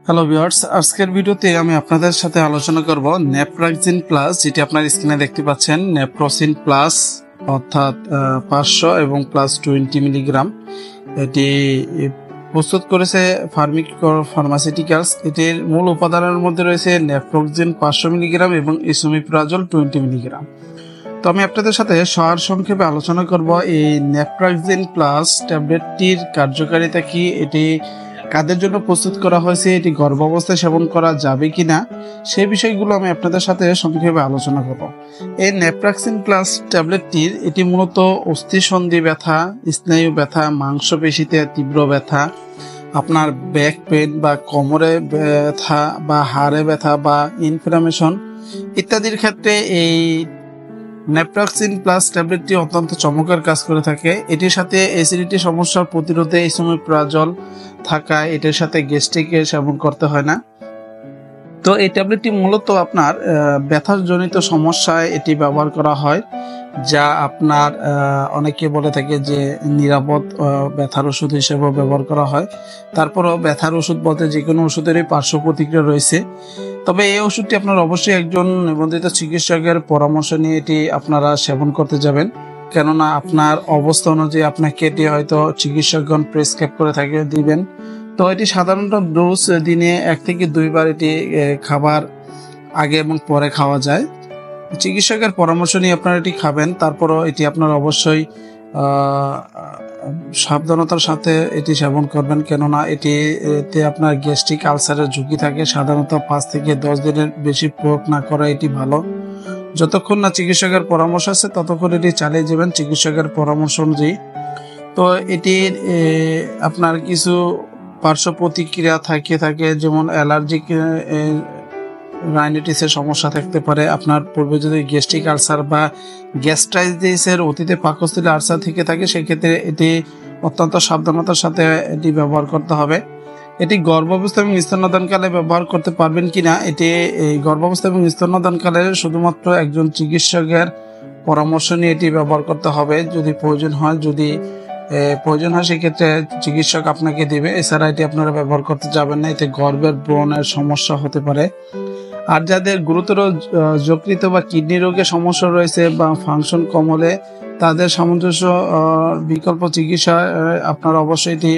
Hello viewers, আজকের ভিডিওতে আমি আপনাদের সাথে আলোচনা করব নেপ্রাক্সিন প্লাস, যেটি আপনার স্ক্রিনে দেখতে পাচ্ছেন। নেপ্রোসিন প্লাস অর্থাৎ 500 এবং প্লাস 20 মিলিগ্রাম এটি প্রস্তুত করেছে ফার্মাসিউটিক্যালস। এটির মূল উপাদানের মধ্যে রয়েছে নেপ্রোক্সিন 500 মিলিগ্রাম এবং এসোমিপ্রাজল 20 মিলিগ্রাম। তো আমি আপনাদের সাথে সংক্ষেপে আলোচনা করব এই নেপ্রাক্সিন প্লাস ট্যাবলেটটির কার্যকারিতা কি, এটি কাদের জন্য প্রস্তুত করা হয়েছে, এটি গর্ভাবস্থায় সেবন করা যাবে কিনা, সেই বিষয়গুলো আমি আপনাদের সাথে সংক্ষেপে আলোচনা করব। এই নেপ্রাক্সিন প্লাস ট্যাবলেটটির এটি মূলত অস্থিসন্ধি ব্যথা, স্নায়ু ব্যথা, মাংসপেশিতে তীব্র ব্যথা, আপনার ব্যাক পেন বা কোমরে ব্যথা বা হাড়ে ব্যথা বা ইনফ্লামেশন ইত্যাদির ক্ষেত্রে এই নেপ্রাক্সিন প্লাস ট্যাবলেটটি অত্যন্ত চমৎকার কাজ করে থাকে। এটির সাথে অ্যাসিডিটি সমস্যার প্রতিরোধে এসোমিপ্রাজল থাকায় এটির সাথে গ্যাস্ট্রিকের সেবন করতে হয় না। তো এই ট্যাবলেটটি মূলত আপনার ব্যথার জনিত সমস্যায় এটি ব্যবহার করা হয়, যা আপনার অনেকে বলে থাকে যে নিরাপদ ব্যথার ওষুধ হিসেবেও ব্যবহার করা হয়। তারপরও ব্যথার ওষুধ বলতে যে কোনো ওষুধেরই পার্শ্ব প্রতিক্রিয়া রয়েছে। তবে এই ওষুধটি আপনার অবশ্যই একজন নিবন্ধিত চিকিৎসকের পরামর্শ নিয়ে এটি আপনারা সেবন করতে যাবেন, কেননা আপনার অবস্থা অনুযায়ী আপনাকে এটি হয়তো চিকিৎসকগণ প্রেসক্রাইব করে থাকে দিবেন। তো এটি সাধারণত ডোজ দিনে 1 থেকে 2 বার এটি খাবার আগে এবং পরে খাওয়া যায়। চিকিৎসকের পরামর্শ নিয়ে আপনারা এটি খাবেন। তারপরও এটি আপনারা অবশ্যই সাবধানতার সাথে এটি সেবন করবেন, কেননা এতে আপনার গ্যাস্ট্রিক আলসারের ঝুঁকি থাকে। সাধারণত 5 থেকে 10 দিনের বেশি প্রয়োগ না করা এটি ভালো। যতক্ষণ না চিকিৎসকের পরামর্শ আছে ততক্ষণ এটি চালিয়ে যাবেন চিকিৎসকের পরামর্শ অনুযায়ী। তো এটির আপনার কিছু পার্শ্ব প্রতিক্রিয়া থাকে, যেমন অ্যালার্জিক রাইনাইটিসের সমস্যা থাকতে পারে। আপনার পূর্বে যদি গ্যাস্ট্রিক আলসার বা গ্যাস্ট্রাইটিসের অতীতে পাকস্থলী আলসার থেকে থাকে, সেক্ষেত্রে এটি অত্যন্ত সাবধানতার সাথে এটি ব্যবহার করতে হবে। এটি গর্ভাবস্থা এবং স্তন্যদানকালে ব্যবহার করতে পারবেন কিনা, এটি গর্ভাবস্থা এবং স্তন্যদানকালে শুধুমাত্র একজন চিকিৎসকের পরামর্শ নিয়ে এটি ব্যবহার করতে হবে। যদি প্রয়োজন হয় সেক্ষেত্রে চিকিৎসক আপনাকে দিবে, এছাড়া এটি আপনারা ব্যবহার করতে যাবেন না, এতে গর্ভের ব্রণের সমস্যা হতে পারে। আর যাদের গুরুতর যকৃত বা কিডনি রোগের সমস্যা রয়েছে বা ফাংশন কম হলে তাদের সামঞ্জস্য বিকল্প চিকিৎসা আপনারা অবশ্যই এটি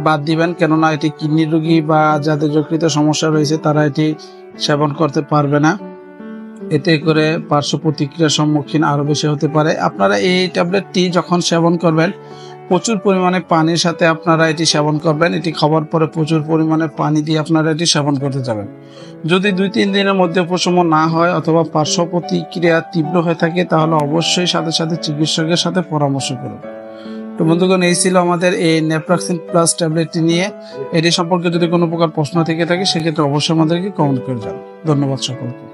বাদ দিবেন, কেননা এটি কিডনি রোগী বা যাদের যকৃত সমস্যা রয়েছে তারা এটি সেবন করতে পারবে না। এতে করে পার্শ্ব প্রতিক্রিয়ার সম্মুখীন আরো বেশি হতে পারে। আপনারা এই ট্যাবলেটটি যখন সেবন করবেন প্রচুর পরিমাণে পানির সাথে আপনারা এটি সেবন করবেন। এটি খাওয়ার পরে প্রচুর পরিমাণে পানি দিয়ে আপনারা এটি সেবন করতে যাবেন। যদি 2-3 দিনের মধ্যে উপশম না হয় অথবা পার্শ্ব প্রতিক্রিয়া তীব্র হয়ে থাকে, তাহলে অবশ্যই সাথে সাথে চিকিৎসকের সাথে পরামর্শ করুন। তো বন্ধুগণ, এই ছিল আমাদের এই নেপ্রাক্সিন প্লাস ট্যাবলেটটি নিয়ে। এটি সম্পর্কে যদি কোনো প্রকার প্রশ্ন থেকে থাকে সেক্ষেত্রে অবশ্যই আমাদেরকে কমেন্ট করে যান। ধন্যবাদ সকলকে।